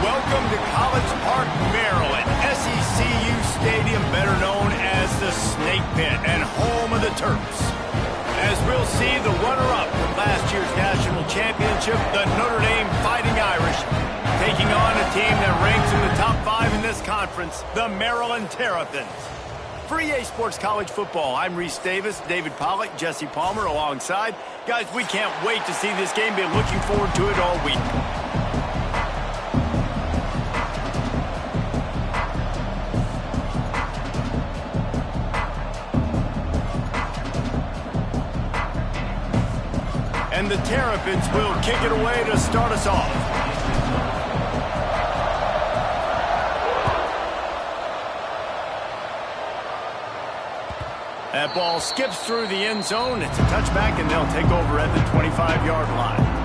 welcome to College Park, Maryland, SECU Stadium, better known as the Snake Pit and home of the Terps. As we'll see, the runner-up from last year's national championship, the Notre Dame Fighting Irish, taking on a team that ranks in the top 5 in this conference, the Maryland Terrapins. For EA Sports College Football, I'm Reese Davis, David Pollack, Jesse Palmer alongside. Guys, we can't wait to see this game. Been looking forward to it all week. And the Terrapins will kick it away to start us off. That ball skips through the end zone. It's a touchback, and they'll take over at the 25-yard line.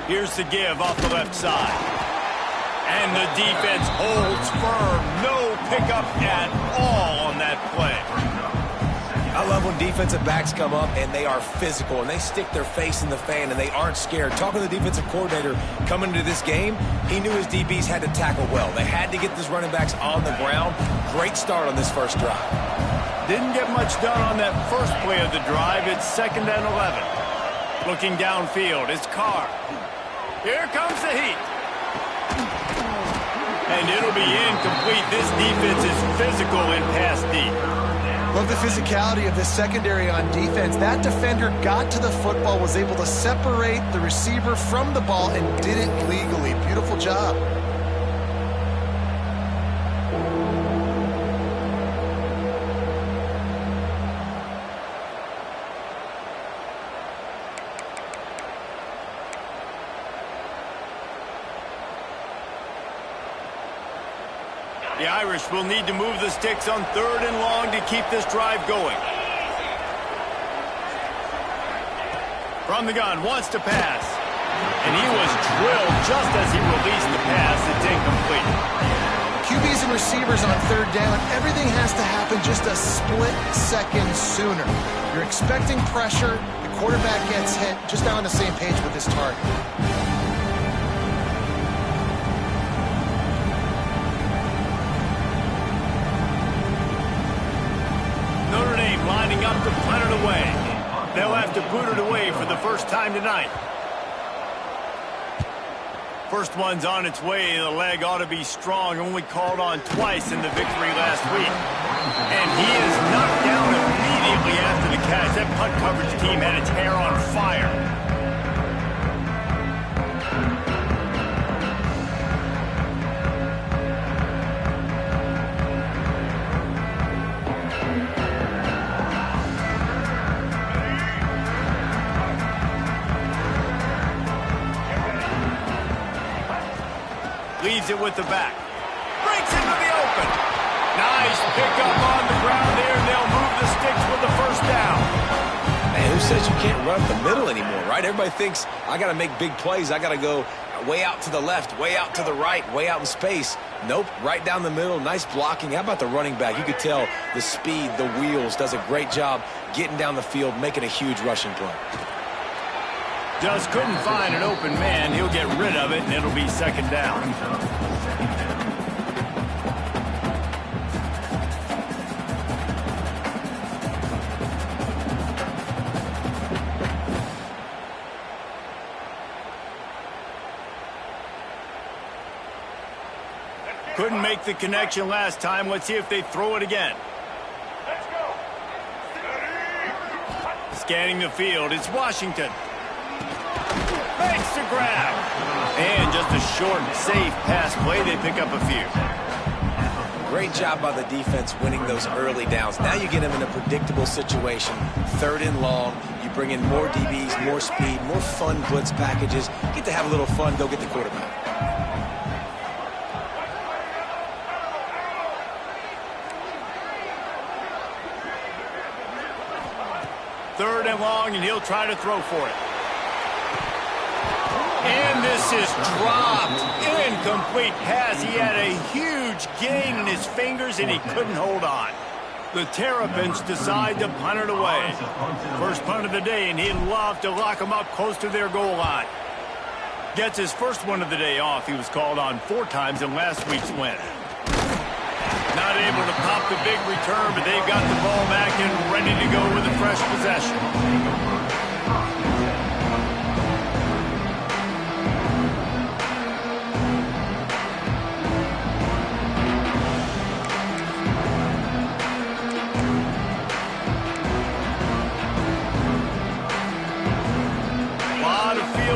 Here's the give off the left side. And the defense holds firm. No pickup at all on that play. I love when defensive backs come up and they are physical and they stick their face in the fan and they aren't scared. Talking to the defensive coordinator coming into this game, he knew his DBs had to tackle well. They had to get these running backs on the ground. Great start on this first drive. Didn't get much done on that first play of the drive. It's 2nd and 11. Looking downfield, it's Carr. Here comes the heat. And it'll be incomplete. This defense is physical in pass deep. Love the physicality of this secondary on defense. That defender got to the football, was able to separate the receiver from the ball, and did it legally. Beautiful job. The Irish will need to move the sticks on 3rd and long to keep this drive going. From the gun, wants to pass. And he was drilled just as he released the pass. It's incomplete. QBs and receivers on 3rd down, everything has to happen just a split second sooner. You're expecting pressure, the quarterback gets hit, just not on the same page with his target. Notre Dame lining up to punt it away. They'll have to boot it away for the first time tonight. First one's on its way. The leg ought to be strong. Only called on twice in the victory last week. And he is knocked down immediately after the catch. That punt coverage team had its hair on fire. Leaves it with the back. Breaks into the open. Nice pickup on the ground there. They'll move the sticks with the first down. Man, who says you can't run up the middle anymore, right? Everybody thinks I got to make big plays. I got to go way out to the left, way out to the right, way out in space. Nope, right down the middle. Nice blocking. How about the running back? You could tell the speed, the wheels, does a great job getting down the field, making a huge rushing play. Just couldn't find an open man. He'll get rid of it, and it'll be 2nd down. Couldn't make the connection last time. Let's see if they throw it again. Scanning the field, it's Washington. Makes the grab. And just a short, safe pass play. They pick up a few. Great job by the defense winning those early downs. Now you get them in a predictable situation. 3rd and long. You bring in more DBs, more speed, more fun blitz packages. Get to have a little fun. Go get the quarterback. 3rd and long, and he'll try to throw for it. And this is dropped. Incomplete pass. He had a huge gain in his fingers, and he couldn't hold on. The Terrapins decide to punt it away. First punt of the day, and he'd love to lock them up close to their goal line. Gets his first one of the day off. He was called on 4 times in last week's win. Not able to pop the big return, but they've got the ball back and ready to go with a fresh possession.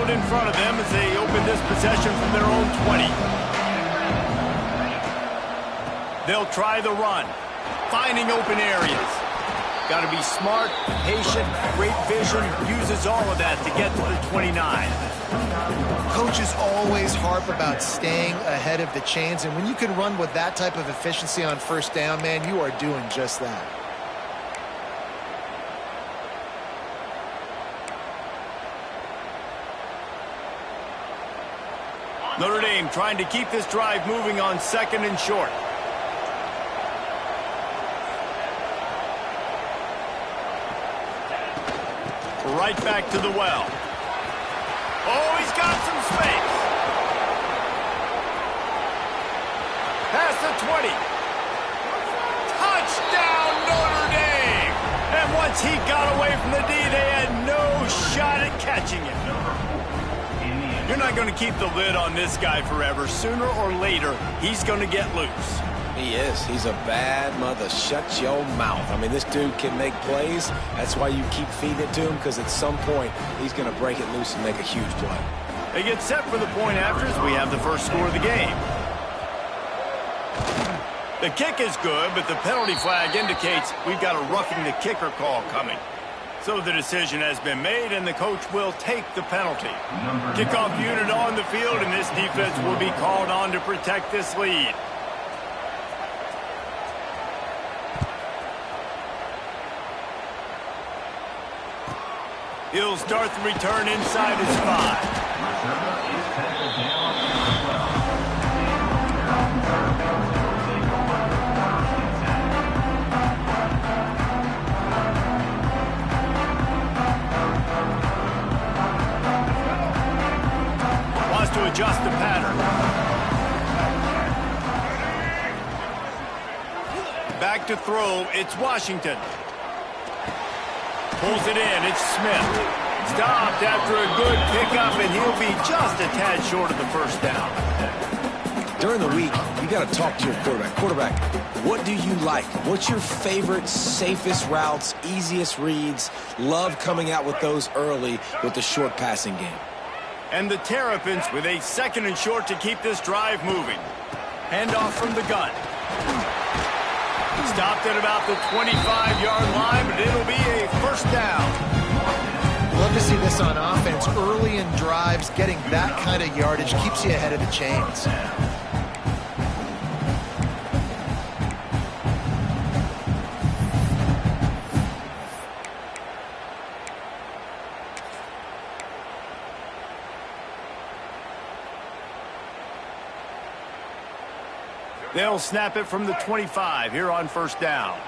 In front of them as they open this possession from their own 20. They'll try the run, finding open areas. Got to be smart, patient, great vision, uses all of that to get to the 29. Coaches always harp about staying ahead of the chains, and when you can run with that type of efficiency on first down, man, you are doing just that. Notre Dame trying to keep this drive moving on 2nd and short. Right back to the well. Oh, he's got some space. Past the 20. Touchdown, Notre Dame! And once he got away from the D, they had no shot at catching him. You're not going to keep the lid on this guy forever. Sooner or later, he's going to get loose. He is. He's a bad mother. Shut your mouth. I mean, this dude can make plays. That's why you keep feeding it to him, because at some point, he's going to break it loose and make a huge play. They get set for the point after as we have the first score of the game. The kick is good, but the penalty flag indicates we've got a roughing the kicker call coming. So the decision has been made, and the coach will take the penalty. Kickoff unit on the field, and this defense will be called on to protect this lead. He'll start the return inside his 5. To adjust the pattern. Back to throw, it's Washington. Pulls it in, it's Smith. Stopped after a good pickup, and he'll be just a tad short of the first down. During the week, you got to talk to your quarterback. Quarterback, what do you like? What's your favorite, safest routes, easiest reads? Love coming out with those early with the short passing game. And the Terrapins with a 2nd and short to keep this drive moving. Handoff from the gun. Stopped at about the 25-yard line, but it'll be a first down. Love to see this on offense. Early in drives, getting that kind of yardage keeps you ahead of the chains. They'll snap it from the 25 here on first down.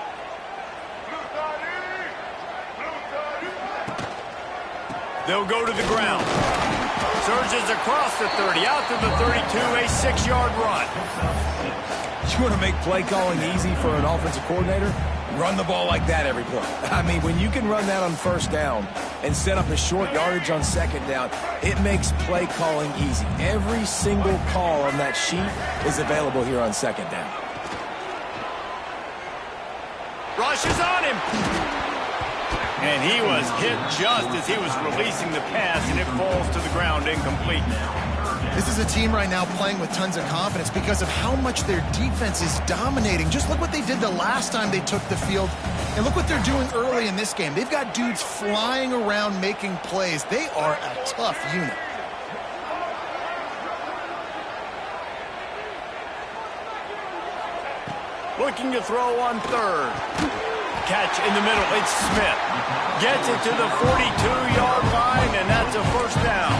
They'll go to the ground. Surges across the 30, out to the 32, a 6-yard run. You want to make play calling easy for an offensive coordinator? Run the ball like that every play. I mean, when you can run that on first down and set up a short yardage on second down, it makes play calling easy. Every single call on that sheet is available here on second down. Rushes on him. And he was hit just as he was releasing the pass, and it falls to the ground incomplete. This is a team right now playing with tons of confidence because of how much their defense is dominating. Just look what they did the last time they took the field, and look what they're doing early in this game. They've got dudes flying around making plays. They are a tough unit. Looking to throw on 3rd. catch in the middle. It's Smith. Gets it to the 42-yard line, and that's a first down.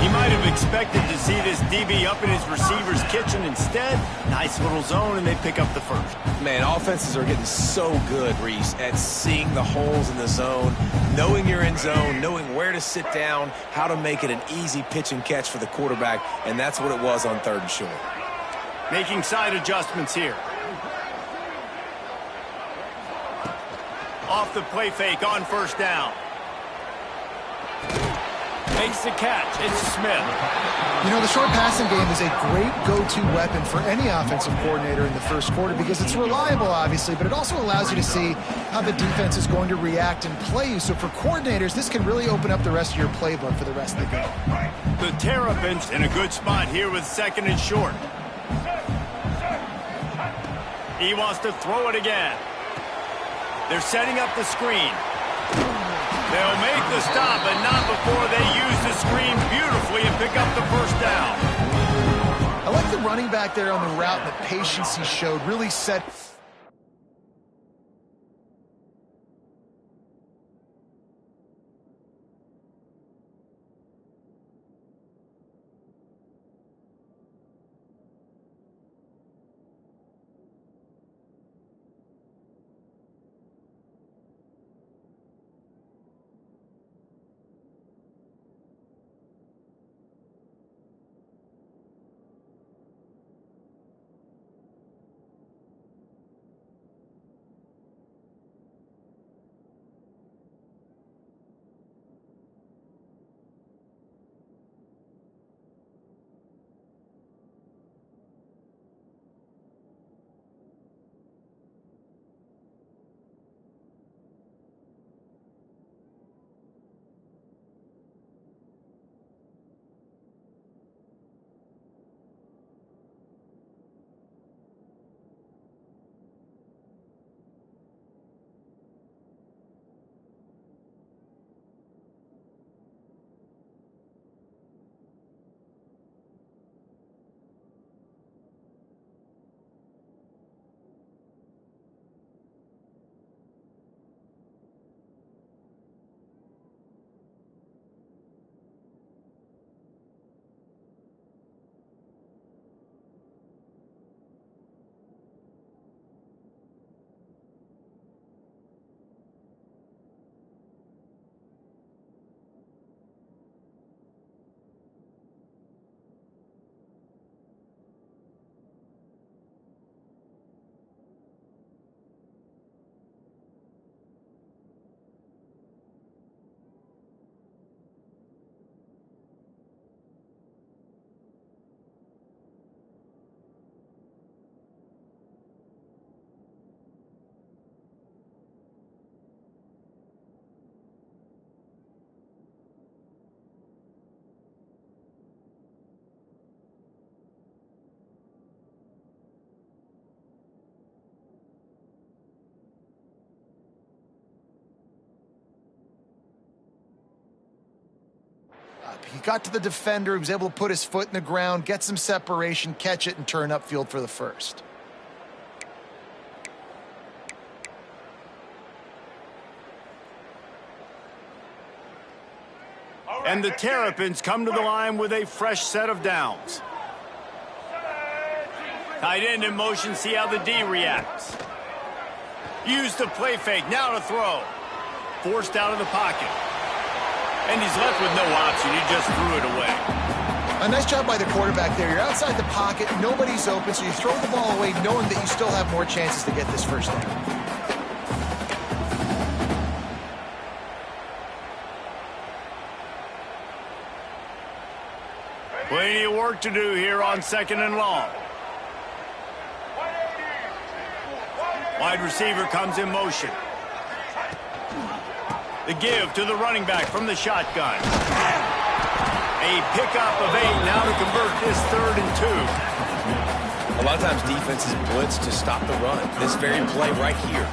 He might have expected to see this DB up in his receiver's kitchen. Instead, nice little zone, and they pick up the first. Man, offenses are getting so good, Reese, at seeing the holes in the zone, knowing you're in zone, knowing where to sit down, how to make it an easy pitch and catch for the quarterback, and that's what it was on 3rd and short. Making side adjustments here. Off the play fake on first down. Makes the catch. It's Smith. You know, the short passing game is a great go-to weapon for any offensive coordinator in the first quarter because it's reliable, obviously, but it also allows you to see how the defense is going to react and play you. So for coordinators, this can really open up the rest of your playbook for the rest of the game. The Terrapins in a good spot here with 2nd and short. He wants to throw it again. They're setting up the screen. They'll make the stop, but not before they use the screen beautifully and pick up the first down. I like the running back there on the route and the patience he showed. Really set. He got to the defender. He was able to put his foot in the ground, get some separation, catch it, and turn upfield for the first. And the Terrapins come to the line with a fresh set of downs. Tight end in motion, see how the D reacts. Use the play fake, now to throw. Forced out of the pocket. And he's left with no option, he just threw it away. A nice job by the quarterback there. You're outside the pocket, nobody's open, so you throw the ball away knowing that you still have more chances to get this first down. Plenty of work to do here on 2nd and long. Wide receiver comes in motion. The give to the running back from the shotgun. A pickup of 8 now to convert this 3rd and 2. A lot of times defenses blitz to stop the run. This very play right here,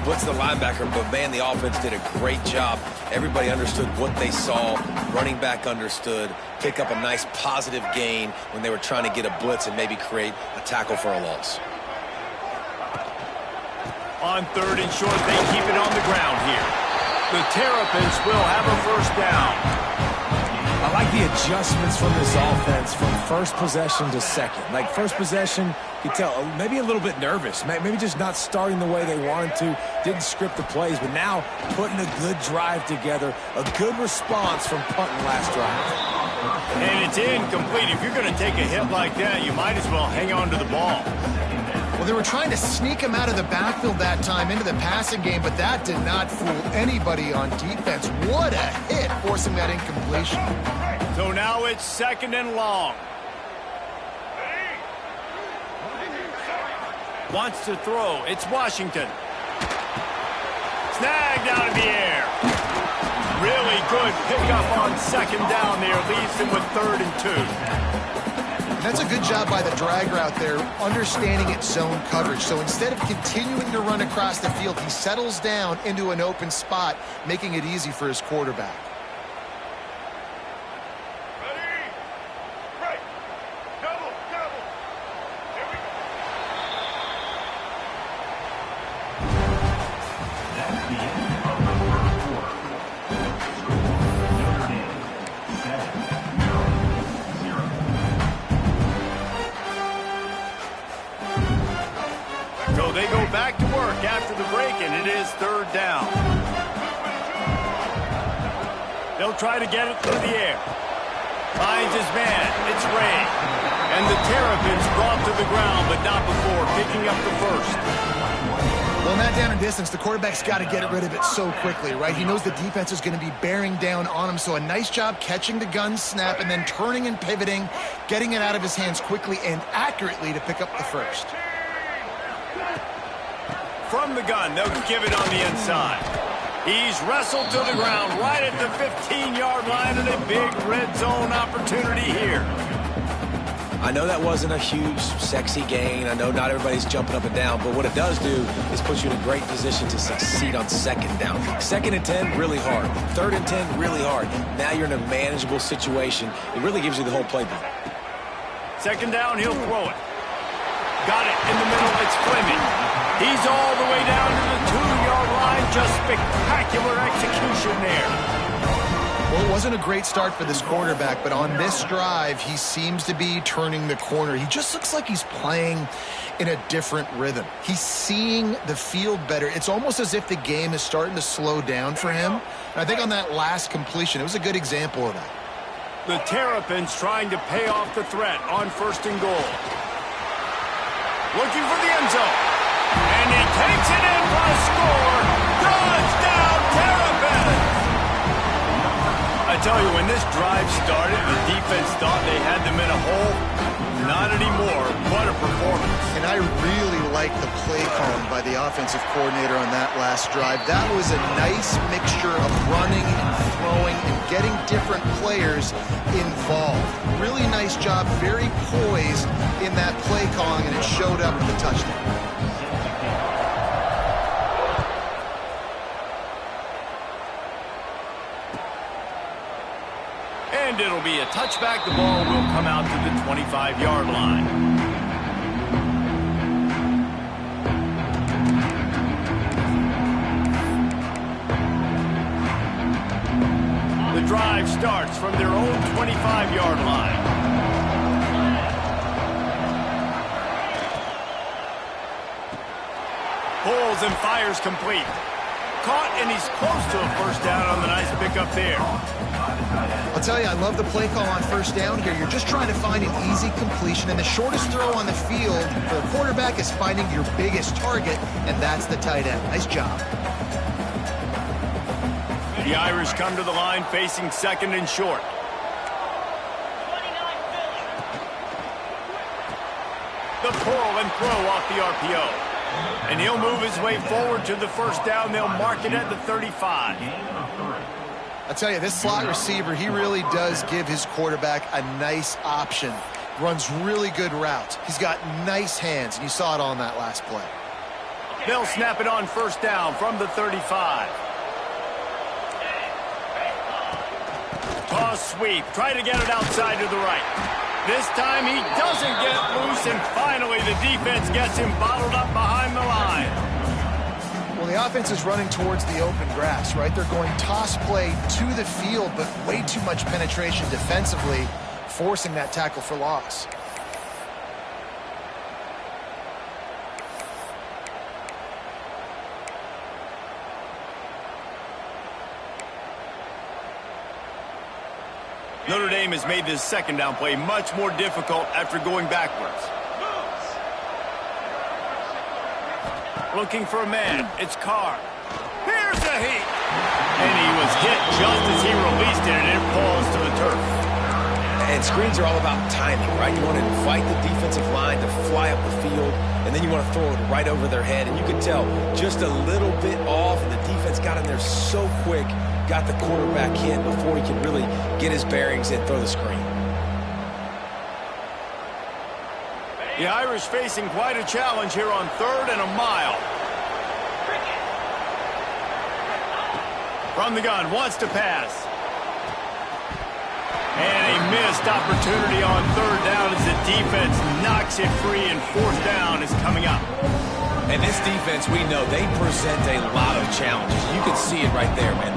blitz the linebacker, but man, the offense did a great job. Everybody understood what they saw. Running back understood. Pick up a nice positive gain when they were trying to get a blitz and maybe create a tackle for a loss. On third and short, they keep it on the ground here. The Terrapins will have a first down. I like the adjustments from this offense from first possession to second. Like first possession, you tell maybe a little bit nervous, maybe just not starting the way they wanted to, didn't script the plays, but now putting a good drive together, a good response from punting last drive. And it's incomplete. If you're going to take a hit like that, you might as well hang on to the ball. Well, they were trying to sneak him out of the backfield that time into the passing game, but that did not fool anybody on defense. What a hit, forcing that incompletion. So now it's second and long. Wants to throw. It's Washington. Snagged out of the air. Really good pickup on second down there. Leaves him with 3rd and 2. That's a good job by the drag route there, understanding its zone coverage. So instead of continuing to run across the field, he settles down into an open spot, making it easy for his quarterback. So they go back to work after the break, and it is 3rd down. They'll try to get it through the air. Finds his man. It's Ray. And the Terrapins brought to the ground, but not before picking up the first. Well, in that down and distance, the quarterback's got to get rid of it so quickly, right? He knows the defense is going to be bearing down on him, so a nice job catching the gun snap and then turning and pivoting, getting it out of his hands quickly and accurately to pick up the first. From the gun, they'll give it on the inside. He's wrestled to the ground right at the 15-yard line, and a big red zone opportunity here. I know that wasn't a huge, sexy gain. I know not everybody's jumping up and down, but what it does do is put you in a great position to succeed on second down. 2nd and 10, really hard. 3rd and 10, really hard. Now you're in a manageable situation. It really gives you the whole playbook. 2nd down, he'll throw it. Got it in the middle. It's Fleming. He's all the way down to the 2-yard line. Just spectacular execution there. Well, it wasn't a great start for this quarterback, but on this drive, he seems to be turning the corner. He just looks like he's playing in a different rhythm. He's seeing the field better. It's almost as if the game is starting to slow down for him. And I think on that last completion, it was a good example of that. The Terrapins trying to pay off the threat on 1st and goal. Looking for the end zone. And he takes it in for a score. Touchdown, Terrapins! I tell you, when this drive started, the defense thought they had them in a hole. Not anymore. What a performance. And I really like the play calling by the offensive coordinator on that last drive. That was a nice mixture of running and throwing and getting different players involved. Really nice job, very poised in that play calling, and it showed up with the touchdown. And it'll be a touchback. The ball will come out to the 25-yard line. The drive starts from their own 25-yard line. Pulls and fires complete. Caught, and he's close to a first down on the nice pickup there. I'll tell you, I love the play call on 1st down here. You're just trying to find an easy completion, and the shortest throw on the field for the quarterback is finding your biggest target, and that's the tight end. Nice job. The Irish come to the line facing 2nd and short. The pull and throw off the RPO. And he'll move his way forward to the first down. They'll mark it at the 35. I tell you, this slot receiver, he really does give his quarterback a nice option. Runs really good routes. He's got nice hands, and you saw it on that last play. They'll snap it on 1st down from the 35. Toss sweep. Try to get it outside to the right. This time he doesn't get loose, and finally the defense gets him bottled up behind the line. Well, the offense is running towards the open grass, right? They're going toss play to the field, but way too much penetration defensively, forcing that tackle for loss. Notre Dame has made this second down play much more difficult after going backwards. Looking for a man. It's Carr. Here's a heat. And he was hit just as he released it, and it falls to the turf. And screens are all about timing, right? You want to invite the defensive line to fly up the field, and then you want to throw it right over their head. And you can tell just a little bit off, and the defense got in there so quick, got the quarterback hit before he could really get his bearings and throw the screen. The Irish facing quite a challenge here on 3rd and a mile. From the gun, wants to pass. And a missed opportunity on 3rd down as the defense knocks it free, and 4th down is coming up. And this defense, we know, they present a lot of challenges. You can see it right there, man.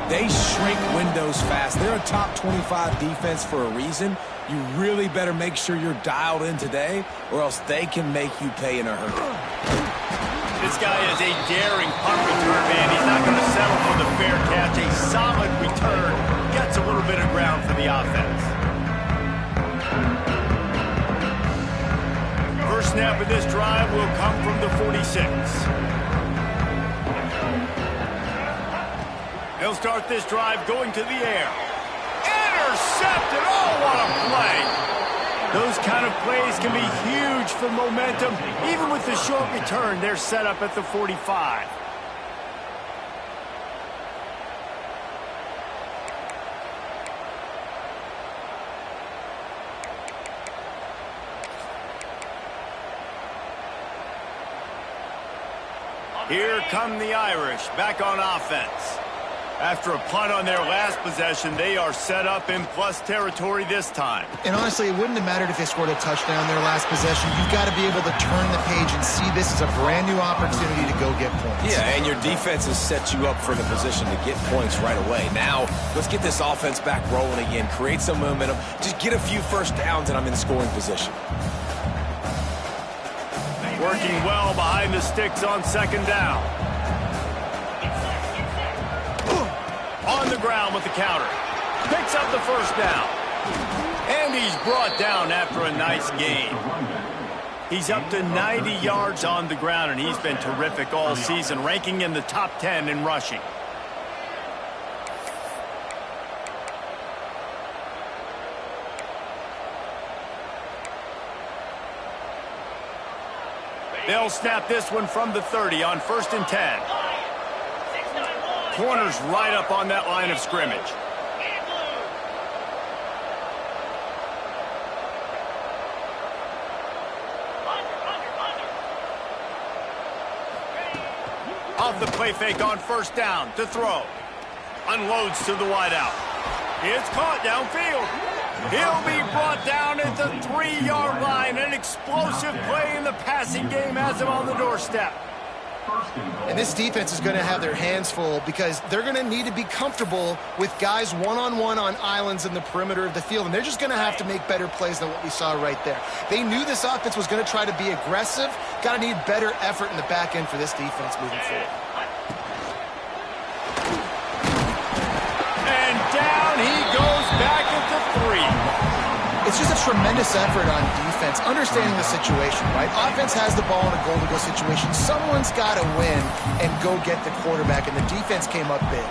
They shrink windows fast. They're a top 25 defense for a reason. You really better make sure you're dialed in today, or else they can make you pay in a hurry. This guy is a daring punt return man. He's not going to settle for the fair catch. A solid return. Gets a little bit of ground for the offense. First snap of this drive will come from the 46. They'll start this drive going to the air. Intercepted! Oh, what a play! Those kind of plays can be huge for momentum. Even with the short return, they're set up at the 45. Here come the Irish, back on offense. After a punt on their last possession, they are set up in plus territory this time. And honestly, it wouldn't have mattered if they scored a touchdown their last possession. You've got to be able to turn the page and see this as a brand new opportunity to go get points. Yeah, and your defense has set you up for the position to get points right away. Now, let's get this offense back rolling again, create some momentum, just get a few first downs, and I'm in scoring position. Working well behind the sticks on 2nd down. On the ground with the counter. Picks up the 1st down. And he's brought down after a nice gain. He's up to 90 yards on the ground, and he's been terrific all season, ranking in the top 10 in rushing. They'll snap this one from the 30 on 1st and 10. Corners right up on that line of scrimmage. Off the play fake on 1st down to throw. Unloads to the wideout. It's caught downfield. He'll be brought down at the 3-yard line. An explosive play in the passing game has him on the doorstep. And this defense is going to have their hands full because they're going to need to be comfortable with guys one-on-one on islands in the perimeter of the field. And they're just going to have to make better plays than what we saw right there. They knew this offense was going to try to be aggressive. Got to need better effort in the back end for this defense moving forward. And down he goes back at the 3. It's just a tremendous effort on defense, understanding the situation, right? Offense has the ball in a goal-to-go situation. Someone's got to win and go get the quarterback, and the defense came up big.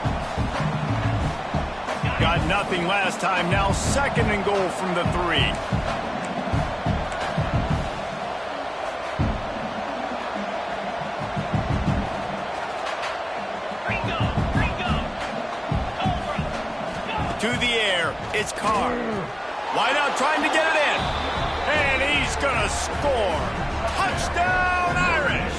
Got nothing last time. Now 2nd and goal from the 3. To the air, it's Carr. Wide out trying to get it in. And he's going to score. Touchdown, Irish.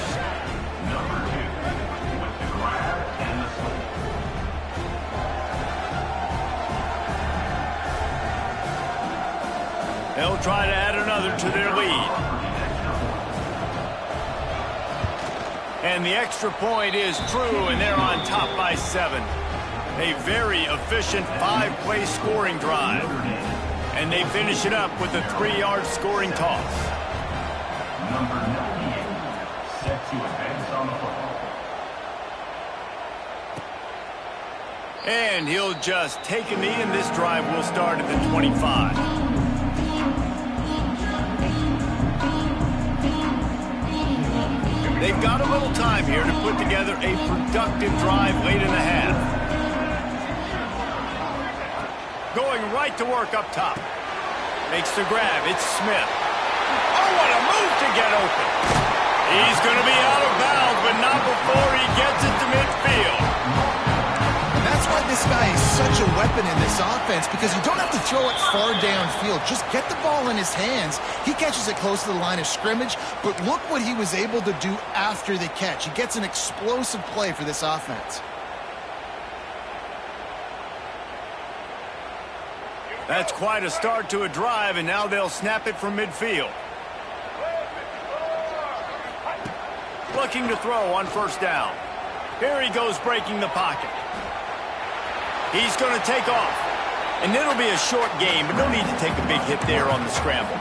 They'll try to add another to their lead. And the extra point is true, and they're on top by 7. A very efficient 5-play scoring drive. And they finish it up with a 3-yard scoring toss. Number 98, set to advance on the football. And he'll just take a knee, and this drive will start at the 25. They've got a little time here to put together a productive drive late in the half. Going right to work up top. Makes the grab. It's Smith. Oh, what a move to get open. He's going to be out of bounds, but not before he gets it to midfield. That's why this guy is such a weapon in this offense, because you don't have to throw it far downfield. Just get the ball in his hands. He catches it close to the line of scrimmage, but look what he was able to do after the catch. He gets an explosive play for this offense. That's quite a start to a drive, and now they'll snap it from midfield. Looking to throw on first down. Here he goes breaking the pocket. He's going to take off. And it'll be a short game, but no need to take a big hit there on the scramble.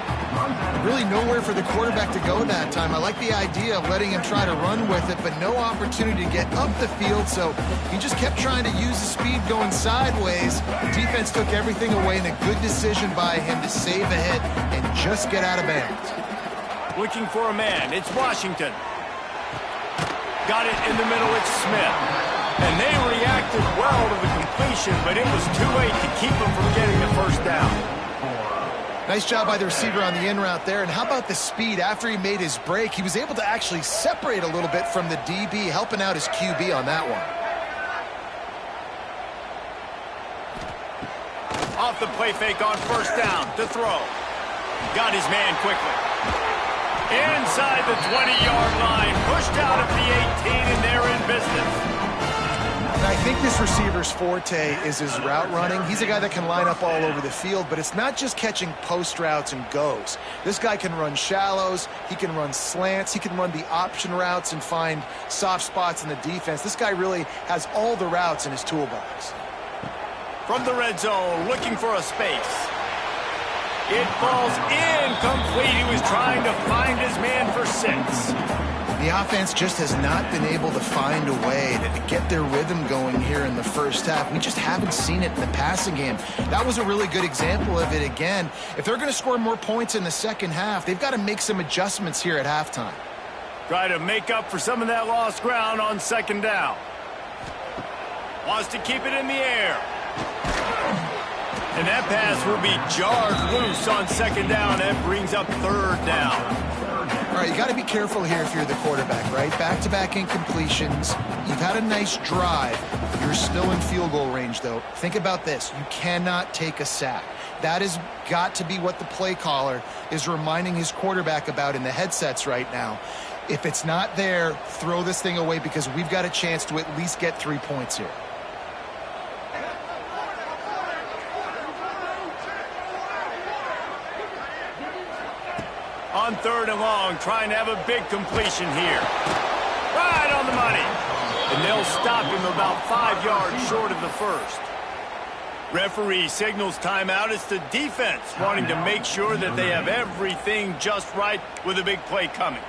Really nowhere for the quarterback to go that time. I like the idea of letting him try to run with it, but no opportunity to get up the field, so he just kept trying to use the speed going sideways. The defense took everything away, and a good decision by him to save a hit and just get out of bounds. Looking for a man. It's Washington. Got it in the middle. It's Smith. And they reacted well to the completion, but it was too late to keep them from getting the first down. Nice job by the receiver on the in route there. And how about the speed? After he made his break, he was able to actually separate a little bit from the DB, helping out his QB on that one. Off the play fake on first down to throw. Got his man quickly. Inside the 20-yard line, pushed out of the 18, and they're in business. And I think this receiver's forte is his route running. He's a guy that can line up all over the field, but it's not just catching post routes and goes. This guy can run shallows, he can run slants, he can run the option routes and find soft spots in the defense. This guy really has all the routes in his toolbox. From the red zone, looking for a space. It falls incomplete. He was trying to find his man for 6. The offense just has not been able to find a way to get their rhythm going here in the first half. We just haven't seen it in the passing game. That was a really good example of it again. If they're going to score more points in the second half, they've got to make some adjustments here at halftime. Try to make up for some of that lost ground on second down. Wants to keep it in the air. And that pass will be jarred loose on second down. That brings up third down. All right, you got to be careful here if you're the quarterback, right? Back-to-back incompletions. You've had a nice drive. You're still in field goal range, though. Think about this. You cannot take a sack. That has got to be what the play caller is reminding his quarterback about in the headsets right now. If it's not there, throw this thing away because we've got a chance to at least get 3 points here. On third and long, trying to have a big completion here. Right on the money. And they'll stop him about 5 yards short of the first. Referee signals timeout. It's the defense wanting to make sure that they have everything just right with a big play coming.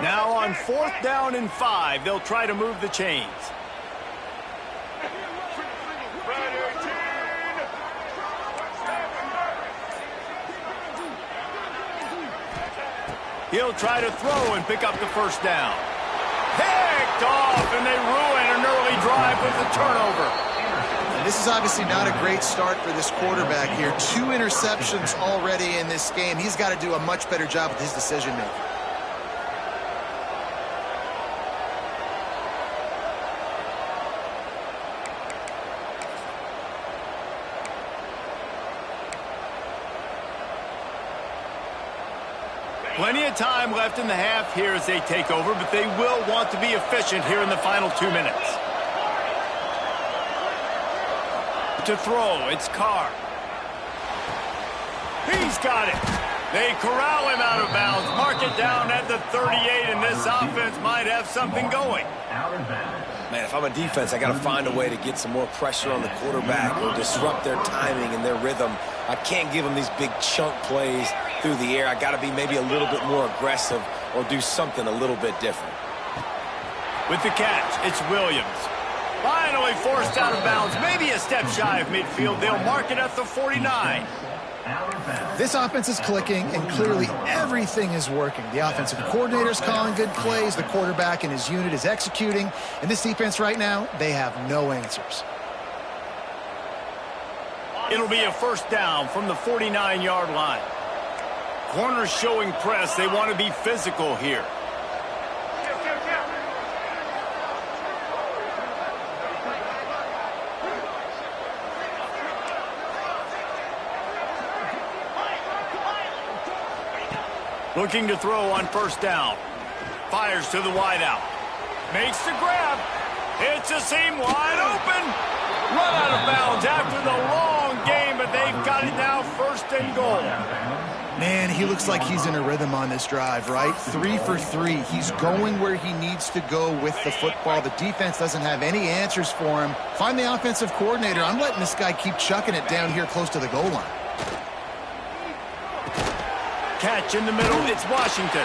Now on fourth down and 5, they'll try to move the chains. He'll try to throw and pick up the first down. Picked off, and they ruin an early drive with the turnover. And this is obviously not a great start for this quarterback here. 2 interceptions already in this game. He's got to do a much better job with his decision-making. Plenty of time left in the half here as they take over, but they will want to be efficient here in the final 2 minutes. To throw, it's Carr. He's got it. They corral him out of bounds. Mark it down at the 38, and this offense might have something going. Man, if I'm a defense, I got to find a way to get some more pressure on the quarterback or disrupt their timing and their rhythm. I can't give them these big chunk plays through the air. I got to be maybe a little bit more aggressive or do something a little bit different. With the catch, it's Williams. Finally forced out of bounds, maybe a step shy of midfield. They'll mark it at the 49. This offense is clicking, and clearly everything is working. The offensive coordinator's calling good plays. The quarterback and his unit is executing. And this defense right now, they have no answers. It'll be a first down from the 49-yard line. Corners showing press. They want to be physical here. Looking to throw on first down. Fires to the wideout. Makes the grab. It's a seam wide open. Run out of bounds after the long game, but they've got it now first and goal. Man, he looks like he's in a rhythm on this drive, right? 3 for 3. He's going where he needs to go with the football. The defense doesn't have any answers for him. Find the offensive coordinator. I'm letting this guy keep chucking it down here close to the goal line. Catch in the middle, it's Washington.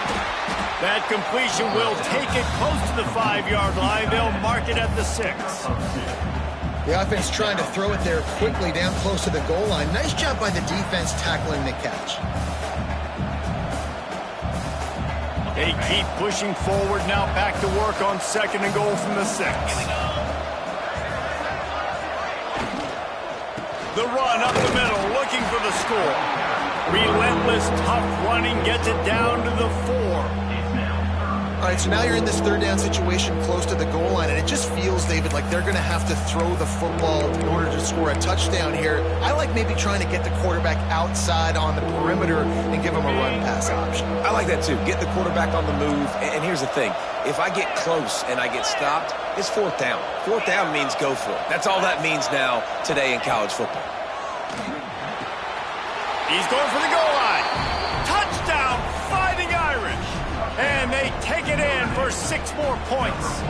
That completion will take it close to the 5-yard line. They'll mark it at the 6. The offense trying to throw it there quickly down close to the goal line. Nice job by the defense tackling the catch. They keep pushing forward, now back to work on second and goal from the 6. The run up the middle, looking for the score. Relentless, tough running gets it down to the 4. All right, so now you're in this third down situation close to the goal line, and it just feels, David, like they're going to have to throw the football in order to score a touchdown here. I like maybe trying to get the quarterback outside on the perimeter and give him a run-pass option. I like that, too. Get the quarterback on the move. And here's the thing. If I get close and I get stopped, it's fourth down. Fourth down means go for it. That's all that means now today in college football. He's going for the goal line. Touchdown, Fighting Irish. And they take it in for 6 more points.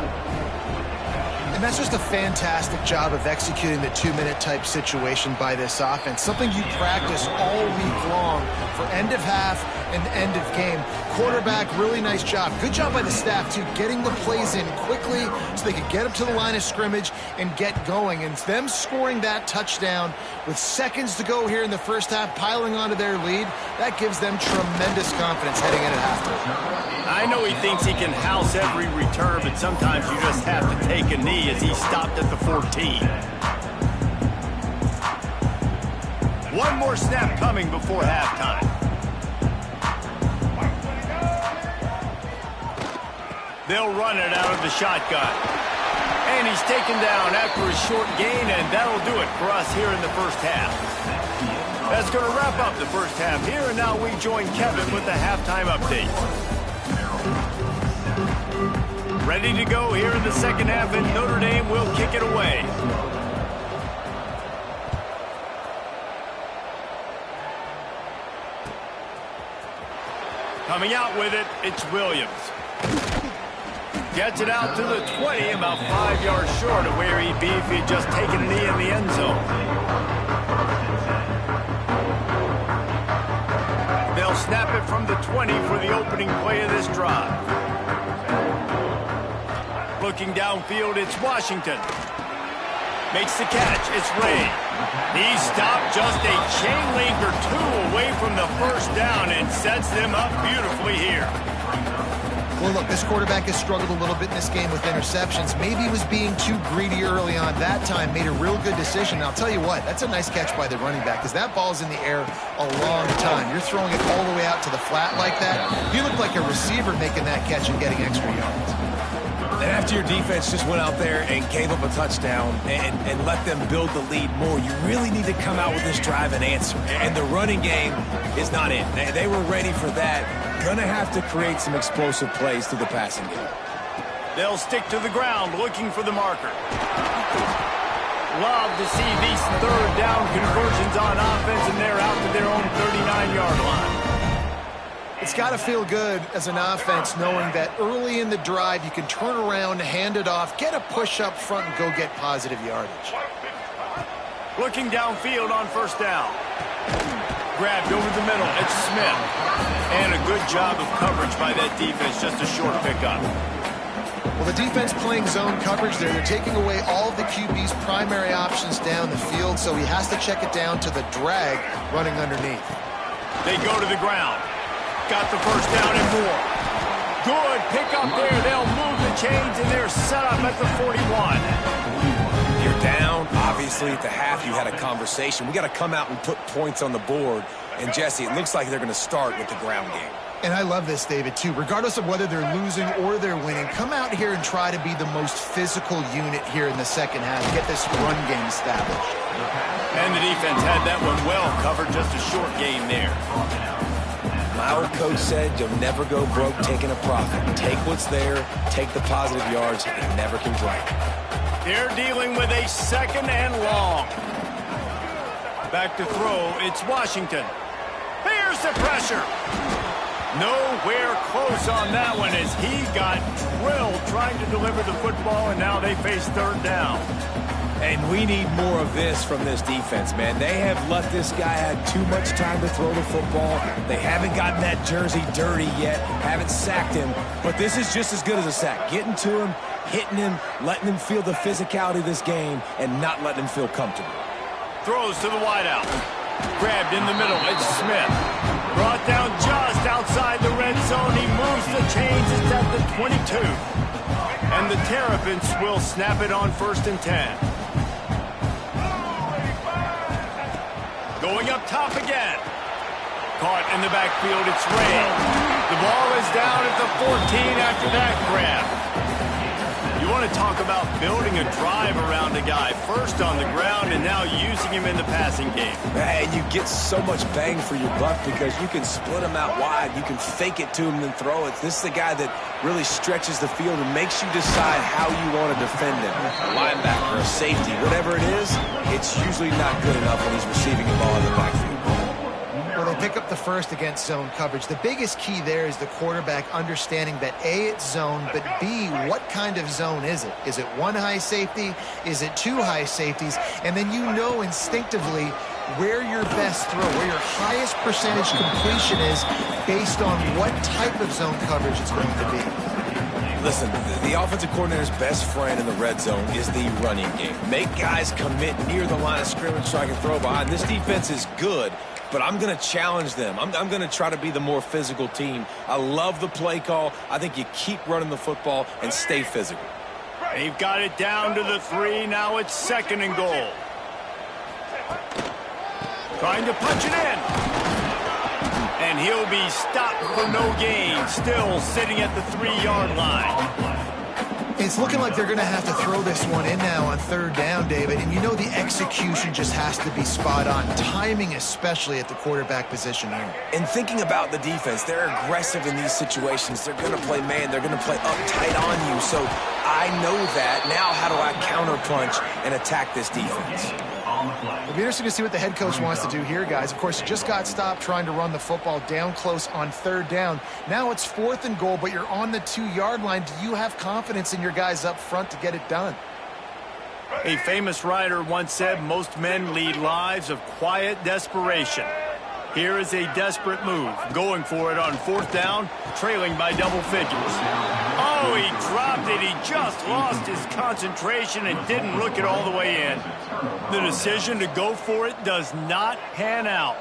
And that's just a fantastic job of executing the 2-minute type situation by this offense. Something you practice all week long for end of half and end of game. Quarterback, really nice job. Good job by the staff, too, getting the plays in quickly so they could get up to the line of scrimmage and get going. And them scoring that touchdown with seconds to go here in the first half, piling onto their lead, that gives them tremendous confidence heading in at halftime. I know he thinks he can house every return, but sometimes you just have to take a knee as he stopped at the 14. One more snap coming before halftime. They'll run it out of the shotgun. And he's taken down after a short gain, and that'll do it for us here in the first half. That's going to wrap up the first half here, and now we join Kevin with the halftime update. Ready to go here in the second half, and Notre Dame will kick it away. Coming out with it, it's Williams. Gets it out to the 20, about 5 yards short of where he'd be if he'd just taken a knee in the end zone. They'll snap it from the 20 for the opening play of this drive. Looking downfield, it's Washington. Makes the catch, it's Ray. He stopped just a chain link or 2 away from the first down and sets them up beautifully here. Well, look, this quarterback has struggled a little bit in this game with interceptions. Maybe he was being too greedy early on. That time made a real good decision. And I'll tell you what, that's a nice catch by the running back because that ball's in the air a long time. You're throwing it all the way out to the flat like that. You look like a receiver making that catch and getting extra yards. And after your defense just went out there and gave up a touchdown and let them build the lead more, you really need to come out with this drive and answer. And the running game is not in. They were ready for that. Going to have to create some explosive plays through the passing game. They'll stick to the ground looking for the marker. love to see these third down conversions on offense, and they're out to their own 39-yard line. It's got to feel good as an offense knowing that early in the drive you can turn around, hand it off, get a push up front, and go get positive yardage. Looking downfield on first down. Grabbed over the middle. It's Smith. And a good job of coverage by that defense. Just a short pickup. Well, the defense playing zone coverage there. They're taking away all of the QB's primary options down the field, so he has to check it down to the drag running underneath. They go to the ground. Got the first down and more. Good pickup there. They'll move the chains, and they're set up at the 41. You're down. Obviously, at the half, you had a conversation. We got to come out and put points on the board. And, Jesse, it looks like they're going to start with the ground game. And I love this, David, too. Regardless of whether they're losing or they're winning, come out here and try to be the most physical unit here in the second half. Get this run game established. And the defense had that one well covered. Just a short game there. My old coach said you'll never go broke taking a profit. Take what's there, take the positive yards, and never complain. They're dealing with a second and long. Back to throw, it's Washington. Here's the pressure. Nowhere close on that one as he got drilled trying to deliver the football, and now they face third down. And we need more of this from this defense, man. They have let this guy have too much time to throw the football. They haven't gotten that jersey dirty yet, haven't sacked him. But this is just as good as a sack. Getting to him, hitting him, letting him feel the physicality of this game, and not letting him feel comfortable. Throws to the wideout. Grabbed in the middle. It's Smith. Brought down just outside the red zone. He moves the chains. It's at the 22. And the Terrapins will snap it on 1st and 10. Going up top again. Caught in the backfield. It's Ray. The ball is down at the 14 after that grab. You want to talk about building a drive around a guy. First on the ground and now using him in the passing game. And you get so much bang for your buck because you can split him out wide. You can fake it to him and throw it. This is the guy that really stretches the field and makes you decide how you want to defend him. A linebacker, a safety, whatever it is, it's usually not good enough when he's receiving the ball in the backfield. Well, they pick up the first against zone coverage. The biggest key there is the quarterback understanding that A, it's zone, but B, what kind of zone is it? Is it one high safety? Is it two high safeties? And then you know instinctively where your best throw, where your highest percentage completion is based on what type of zone coverage it's going to be. Listen, the offensive coordinator's best friend in the red zone is the running game. Make guys commit near the line of scrimmage so I can throw behind. This defense is good, but I'm going to challenge them. I'm going to try to be the more physical team. I love the play call. I think you keep running the football and stay physical. They've got it down to the 3. Now it's 2nd and goal. Trying to punch it in. And he'll be stopped for no gain. Still sitting at the 3-yard line. It's looking like they're going to have to throw this one in now on 3rd down, David. And you know the execution just has to be spot on. Timing especially at the quarterback position here. And thinking about the defense, they're aggressive in these situations. They're going to play man. They're going to play uptight on you. So I know that. Now how do I counterpunch and attack this defense? It'll be interesting to see what the head coach wants to do here, guys. Of course, you just got stopped trying to run the football down close on 3rd down. Now it's 4th and goal, but you're on the 2-yard line. Do you have confidence in your guys up front to get it done? A famous writer once said, most men lead lives of quiet desperation. Here is a desperate move. Going for it on 4th down, trailing by double figures. Oh, he dropped it. He just lost his concentration and didn't look it all the way in. The decision to go for it does not pan out.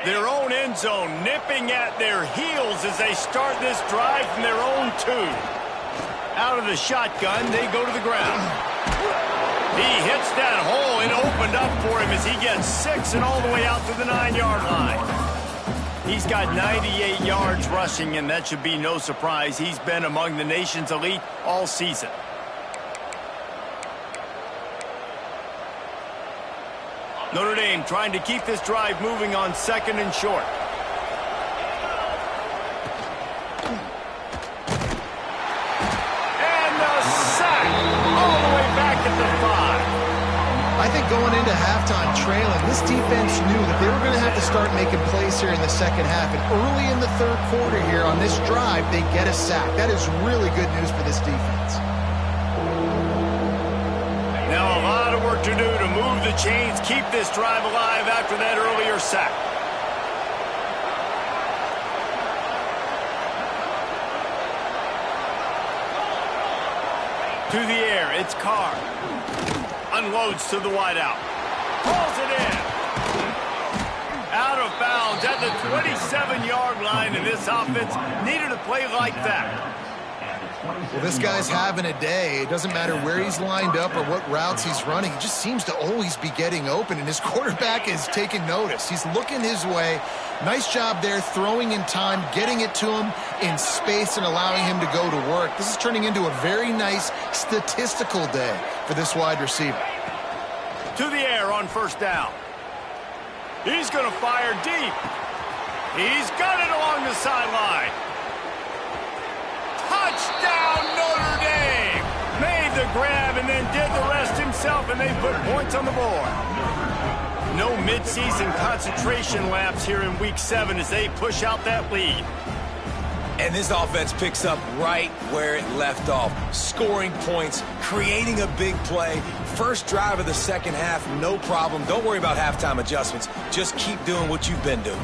Their own end zone nipping at their heels as they start this drive from their own 2. Out of the shotgun, they go to the ground. He hits that hole. It opened up for him as he gets 6 and all the way out to the 9-yard line. He's got 98 yards rushing, and that should be no surprise. He's been among the nation's elite all season. Notre Dame trying to keep this drive moving on 2nd and short. I think going into halftime trailing, this defense knew that they were going to have to start making plays here in the second half. And early in the third quarter here on this drive, they get a sack. That is really good news for this defense. Now a lot of work to do to move the chains, keep this drive alive after that earlier sack. To the air, it's Carr. Unloads to the wideout. Pulls it in. Out of bounds at the 27-yard line, and this offense needed a play like that. Well, this guy's having a day. It doesn't matter where he's lined up or what routes he's running. He just seems to always be getting open, and his quarterback is taking notice. He's looking his way. Nice job there, throwing in time, getting it to him in space and allowing him to go to work. This is turning into a very nice statistical day for this wide receiver. To the air on first down. He's going to fire deep. He's got it along the sideline. Touchdown, Notre Dame! Made the grab and then did the rest himself, and they put points on the board. No midseason concentration laps here in Week 7 as they push out that lead. And this offense picks up right where it left off. Scoring points, creating a big play. First drive of the second half, no problem. Don't worry about halftime adjustments. Just keep doing what you've been doing.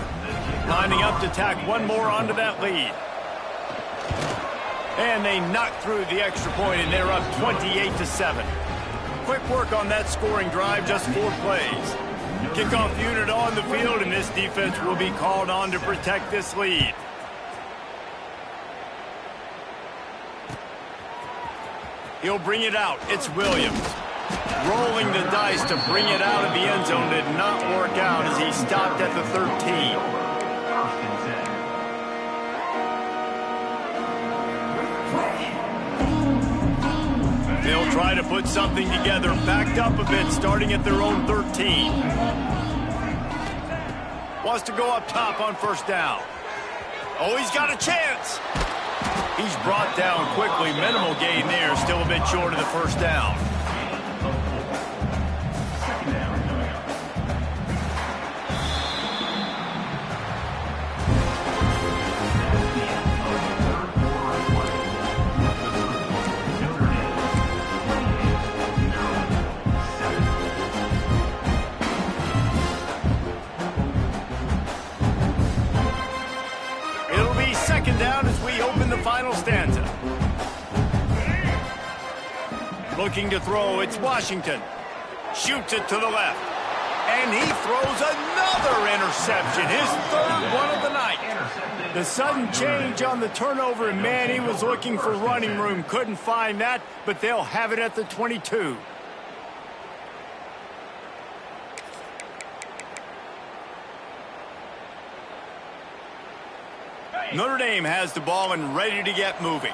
Lining up to tack one more onto that lead. And they knock through the extra point, and they're up 28-7. Quick work on that scoring drive, just 4 plays. Kickoff unit on the field, and this defense will be called on to protect this lead. He'll bring it out. It's Williams. Rolling the dice to bring it out of the end zone did not work out as he stopped at the 13. They'll try to put something together, backed up a bit, starting at their own 13. Wants to go up top on first down. Oh, he's got a chance. He's brought down quickly. Minimal gain there, still a bit short of the first down. Down as we open the final stanza. Looking to throw, it's Washington. Shoots it to the left. And he throws another interception, his third one of the night. The sudden change on the turnover, and man, he was looking for running room. Couldn't find that, but they'll have it at the 22. Notre Dame has the ball and ready to get moving.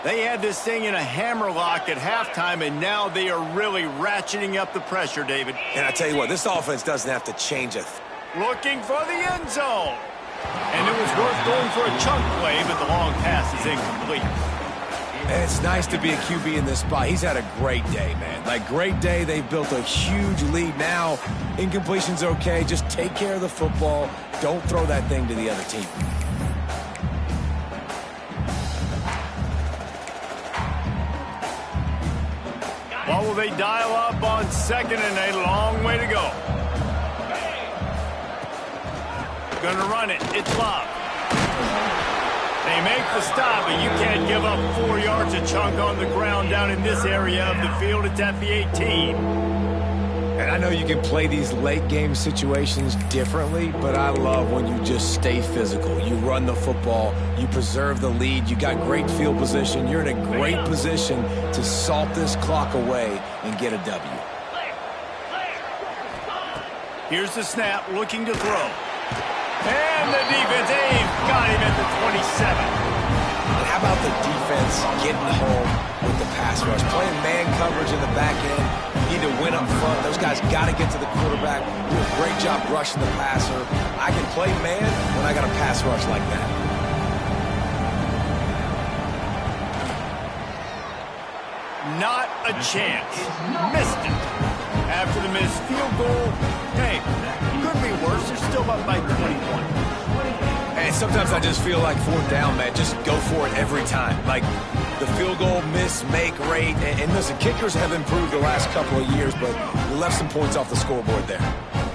They had this thing in a hammerlock at halftime, and now they are really ratcheting up the pressure, David. And I tell you what, this offense doesn't have to change a looking for the end zone. And it was worth going for a chunk play, but the long pass is incomplete. And it's nice to be a QB in this spot. He's had a great day, man. Like, great day. They've built a huge lead. Now, incompletion's okay. Just take care of the football. Don't throw that thing to the other team. What will they dial up on second, and a long way to go? Gonna run it. It's Love. They make the stop, but you can't give up 4 yards a chunk on the ground down in this area of the field. It's at the 18. And I know you can play these late game situations differently, but I love when you just stay physical. You run the football, you preserve the lead, you got great field position, you're in a great position to salt this clock away and get a W. Here's the snap, looking to throw. And the defense, they've got him at the 27. And how about the defense getting home with the pass rush? Playing man coverage in the back end. You need to win up front. Those guys got to get to the quarterback. Do a great job rushing the passer. I can play man when I got a pass rush like that. Not a chance. Missed it. After the missed field goal, hey, could be worse. They're still up by 21. And sometimes I just feel like fourth down, man, just go for it every time. Like the field goal miss, make rate. And listen, kickers have improved the last couple of years, but we left some points off the scoreboard there.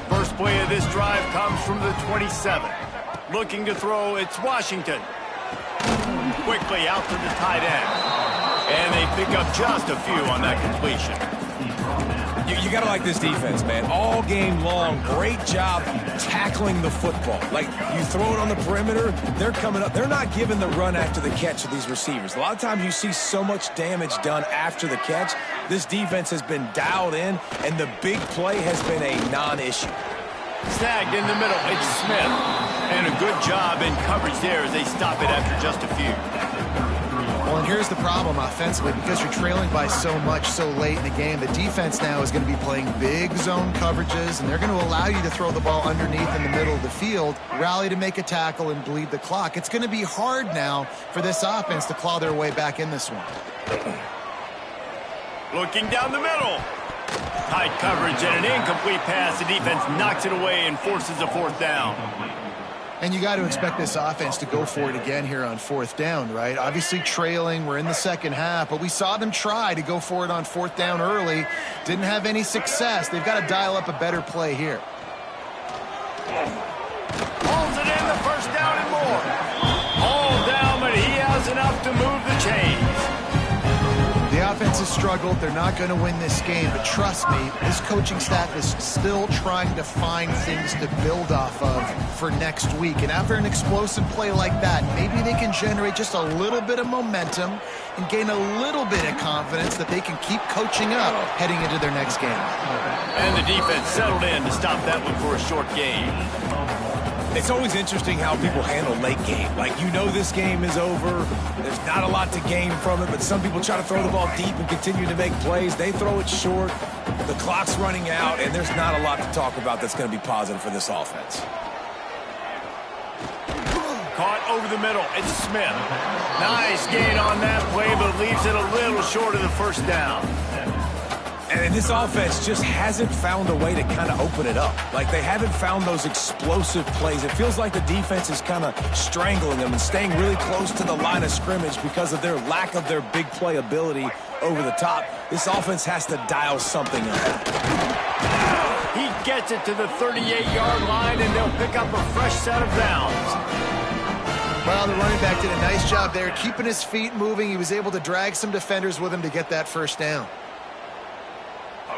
First play of this drive comes from the 27. Looking to throw, it's Washington. Quickly out to the tight end. And they pick up just a few on that completion. You got to like this defense, man. All game long, great job tackling the football. Like, you throw it on the perimeter, they're coming up. They're not giving the run after the catch to these receivers. A lot of times you see so much damage done after the catch. This defense has been dialed in, and the big play has been a non-issue. Snagged in the middle, it's Smith. And a good job in coverage there as they stop it after just a few. Well, and here's the problem offensively, because you're trailing by so much so late in the game, the defense now is going to be playing big zone coverages, and they're going to allow you to throw the ball underneath in the middle of the field, rally to make a tackle, and bleed the clock. It's going to be hard now for this offense to claw their way back in this one. Looking down the middle. Tight coverage and an incomplete pass. The defense knocks it away and forces a fourth down. And you got to expect this offense to go for it again here on fourth down, right? Obviously trailing, we're in the second half, but we saw them try to go for it on fourth down early. Didn't have any success. They've got to dial up a better play here. Holds it in, the first down and more. All down, but he has enough to move the chains. The offense has struggled. They're not going to win this game, but trust me, this coaching staff is still trying to find things to build off of for next week. And after an explosive play like that, maybe they can generate just a little bit of momentum and gain a little bit of confidence that they can keep coaching up heading into their next game. And the defense settled in to stop that one for a short gain. It's always interesting how people handle late game. Like, you know this game is over. There's not a lot to gain from it, but some people try to throw the ball deep and continue to make plays. They throw it short. The clock's running out, and there's not a lot to talk about that's going to be positive for this offense. Caught over the middle. It's Smith. Nice gain on that play, but leaves it a little short of the first down. And this offense just hasn't found a way to kind of open it up. Like, they haven't found those explosive plays. It feels like the defense is kind of strangling them and staying really close to the line of scrimmage because of their lack of their big play ability over the top. This offense has to dial something up. He gets it to the 38-yard line, and they'll pick up a fresh set of downs. Well, the running back did a nice job there, keeping his feet moving. He was able to drag some defenders with him to get that first down.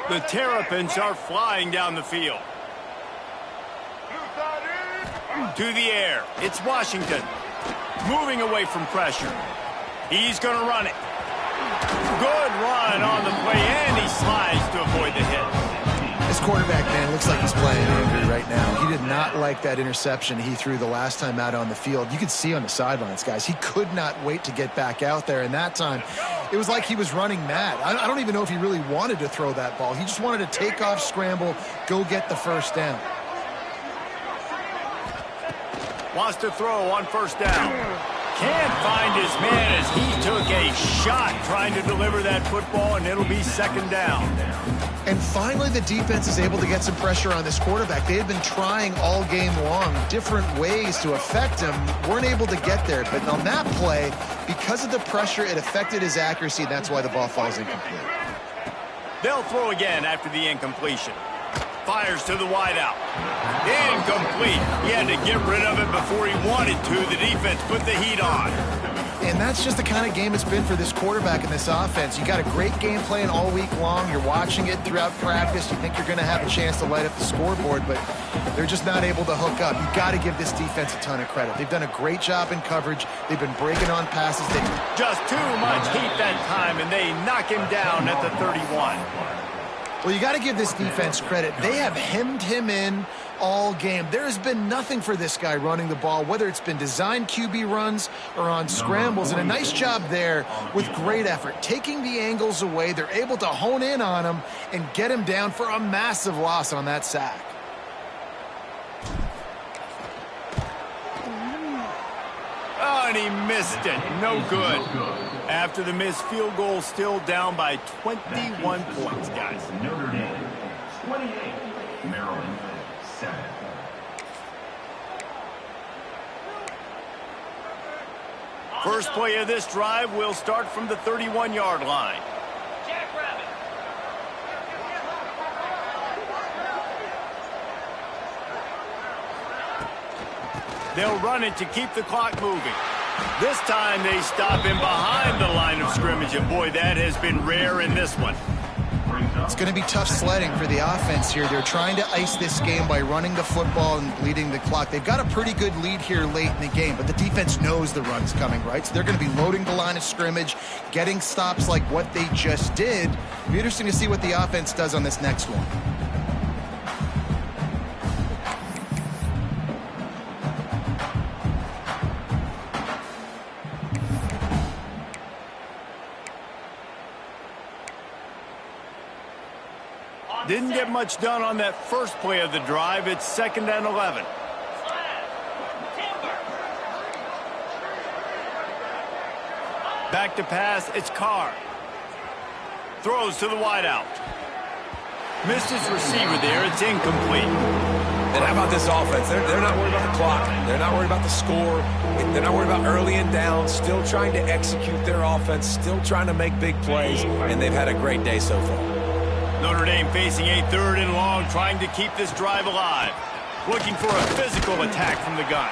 The Terrapins are flying down the field. To the air. It's Washington. Moving away from pressure. He's going to run it. Good run on the play, and he slides to avoid the hit. This quarterback, man, looks like he's playing angry right now. He did not like that interception he threw the last time out on the field. You could see on the sidelines, guys, he could not wait to get back out there. And that time, it was like he was running mad. I don't even know if he really wanted to throw that ball. He just wanted to take off, scramble, go get the first down. Wants to throw on first down. Can't find his man as he took a shot trying to deliver that football, and it'll be second down. And finally, the defense is able to get some pressure on this quarterback. They had been trying all game long different ways to affect him, weren't able to get there. But on that play, because of the pressure, it affected his accuracy, and that's why the ball falls incomplete. They'll throw again after the incompletion. Fires to the wideout. Incomplete. He had to get rid of it before he wanted to. The defense put the heat on. And that's just the kind of game it's been for this quarterback in this offense. You got a great game plan all week long. You're watching it throughout practice. You think you're going to have a chance to light up the scoreboard, but they're just not able to hook up. You've got to give this defense a ton of credit. They've done a great job in coverage. They've been breaking on passes. Just too much heat that time, and they knock him down at the 31. Well, you got to give this defense credit. They have hemmed him in all game. There has been nothing for this guy running the ball, whether it's been designed QB runs or on scrambles, and a nice job there with great effort. Taking the angles away, they're able to hone in on him and get him down for a massive loss on that sack. Oh, and he missed it. No good. After the missed field goal, still down by 21 points, guys. 28, Maryland 7. First play of this drive will start from the 31-yard line. They'll run it to keep the clock moving. This time they stop him behind the line of scrimmage, and boy, that has been rare in this one. It's going to be tough sledding for the offense here. They're trying to ice this game by running the football and bleeding the clock. They've got a pretty good lead here late in the game, but the defense knows the run's coming, right? So they're going to be loading the line of scrimmage, getting stops like what they just did. It'll be interesting to see what the offense does on this next one. Didn't get much done on that first play of the drive. It's 2nd and 11. Back to pass, it's Carr. Throws to the wideout. Missed his receiver there, it's incomplete. And how about this offense? They're not worried about the clock. They're not worried about the score. They're not worried about early and down. Still trying to execute their offense. Still trying to make big plays. And they've had a great day so far. Notre Dame facing a 3rd and long, trying to keep this drive alive. Looking for a physical attack from the gun.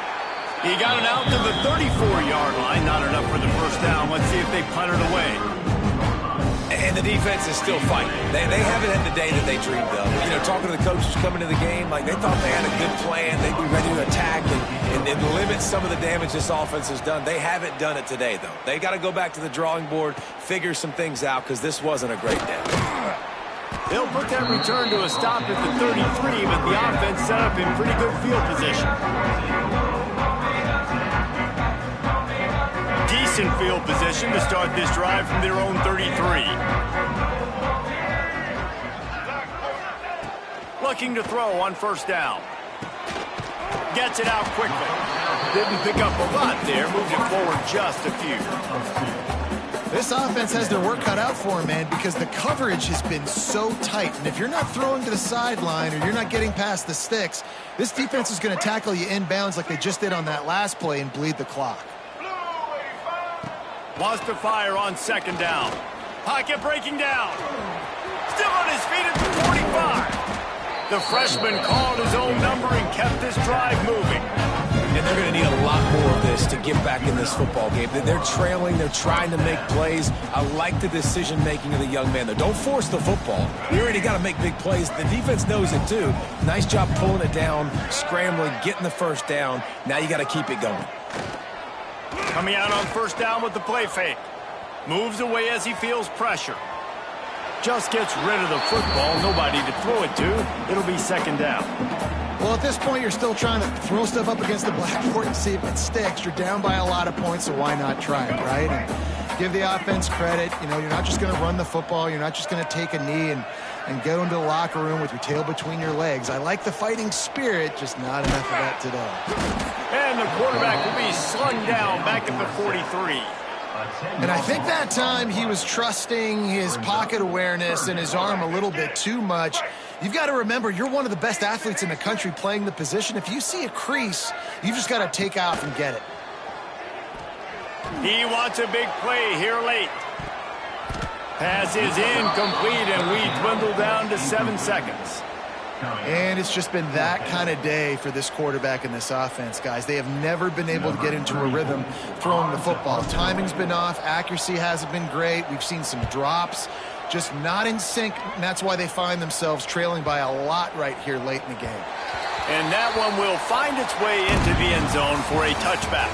He got it out to the 34-yard line. Not enough for the first down. Let's see if they punt it away. And the defense is still fighting. They haven't had the day that they dreamed of. You know, talking to the coaches coming to the game, like they thought they had a good plan. They'd be ready to attack and limit some of the damage this offense has done. They haven't done it today, though. They got to go back to the drawing board, figure some things out, because this wasn't a great day. They'll put that return to a stop at the 33, but the offense set up in pretty good field position. Decent field position to start this drive from their own 33. Looking to throw on first down. Gets it out quickly. Didn't pick up a lot there, moved it forward just a few. This offense has their work cut out for them, man, because the coverage has been so tight. And if you're not throwing to the sideline or you're not getting past the sticks, this defense is going to tackle you inbounds like they just did on that last play and bleed the clock. Wants to fire on 2nd down. Pocket breaking down. Still on his feet at the 45. The freshman called his own number and kept this drive moving. And they're going to need a lot more of this to get back in this football game. They're trailing. They're trying to make plays. I like the decision-making of the young man, though. Don't force the football. You already got to make big plays. The defense knows it, too. Nice job pulling it down, scrambling, getting the first down. Now you got to keep it going. Coming out on first down with the play fake. Moves away as he feels pressure. Just gets rid of the football. Nobody to throw it to. It'll be 2nd down. Well, at this point, you're still trying to throw stuff up against the blackboard and see if it sticks. You're down by a lot of points, so why not try it, right? And give the offense credit. You know, you're not just going to run the football. You're not just going to take a knee and go into the locker room with your tail between your legs. I like the fighting spirit, just not enough of that today. And the quarterback will be slung down back at the 43. And I think that time he was trusting his pocket awareness and his arm a little bit too much. You've got to remember, you're one of the best athletes in the country playing the position. If you see a crease, you've just got to take off and get it. He wants a big play here late. Pass is incomplete, and we dwindle down to 7 seconds. And it's just been that kind of day for this quarterback and this offense, guys. They have never been able to get into a rhythm throwing the football. Timing's been off. Accuracy hasn't been great. We've seen some drops, just not in sync. And that's why they find themselves trailing by a lot right here late in the game. And that one will find its way into the end zone for a touchback.